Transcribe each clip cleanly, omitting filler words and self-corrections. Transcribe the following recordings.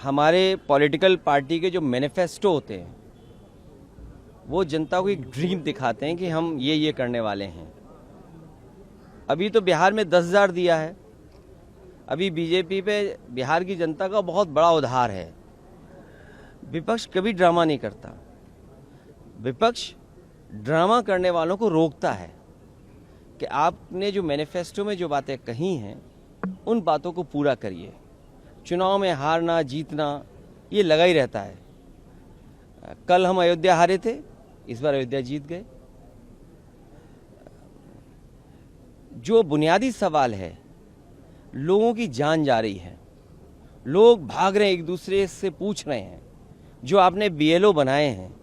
हमारे political party के जो मैनिफेस्टो होते हैं वो जनता को एक ड्रीम दिखाते हैं कि हम ये करने वाले हैं। अभी तो बिहार में 10,000 दिया है। अभी बीजेपी पे बिहार की जनता का बहुत बड़ा उधार है। विपक्ष कभी ड्रामा नहीं करता। विपक्ष ड्रामा करने वालों को रोकता है कि आपने जो मैनिफेस्टो में जो बातें कही हैं उन बातों को पूरा करिए। चुनाव में हारना जीतना ये लगा ही रहता है। कल हम अयोध्या हारे थे, इस बार अयोध्या जीत गए। जो बुनियादी सवाल है, लोगों की जान जा रही है, लोग भाग रहे हैं, एक दूसरे से पूछ रहे हैं। जो आपने बीएलओ बनाए हैं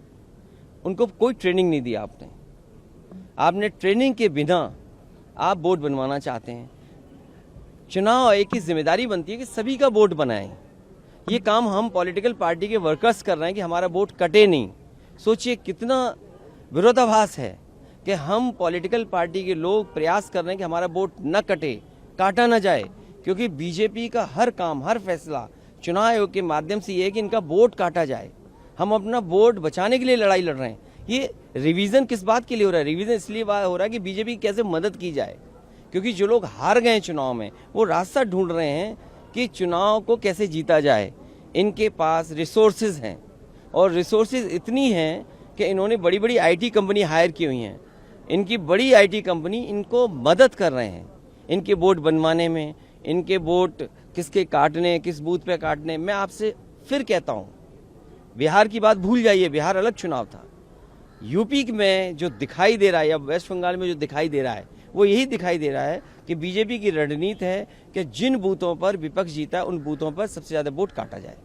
उनको कोई ट्रेनिंग नहीं दी आपने ट्रेनिंग के बिना आप बोर्ड बनवाना चाहते हैं। चुनाव आयोग की जिम्मेदारी बनती है कि सभी का वोट बनाएं। ये काम हम पॉलिटिकल पार्टी के वर्कर्स कर रहे हैं कि हमारा वोट कटे नहीं। सोचिए कितना विरोधाभास है कि हम पॉलिटिकल पार्टी के लोग प्रयास कर रहे हैं कि हमारा वोट न कटे, काटा न जाए, क्योंकि बीजेपी का हर काम, हर फैसला चुनाव आयोग के माध्यम से ये है कि इनका वोट काटा जाए। हम अपना वोट बचाने के लिए लड़ाई लड़ रहे हैं। ये रिवीजन किस बात के लिए हो रहा है? रिवीजन इसलिए हो रहा है कि बीजेपी की कैसे मदद की जाए, क्योंकि जो लोग हार गए चुनाव में वो रास्ता ढूंढ रहे हैं कि चुनाव को कैसे जीता जाए। इनके पास रिसोर्सेज हैं और रिसोर्सेज इतनी हैं कि इन्होंने बड़ी बड़ी आईटी कंपनी हायर की हुई हैं। इनकी बड़ी आईटी कंपनी इनको मदद कर रहे हैं इनके वोट बनवाने में, इनके वोट किसके काटने, किस बूथ पे काटने। मैं आपसे फिर कहता हूँ, बिहार की बात भूल जाइए, बिहार अलग चुनाव था। यूपी में जो दिखाई दे रहा है या वेस्ट बंगाल में जो दिखाई दे रहा है वो यही दिखाई दे रहा है कि बीजेपी की रणनीति है कि जिन बूथों पर विपक्ष जीता है उन बूथों पर सबसे ज्यादा वोट काटा जाए।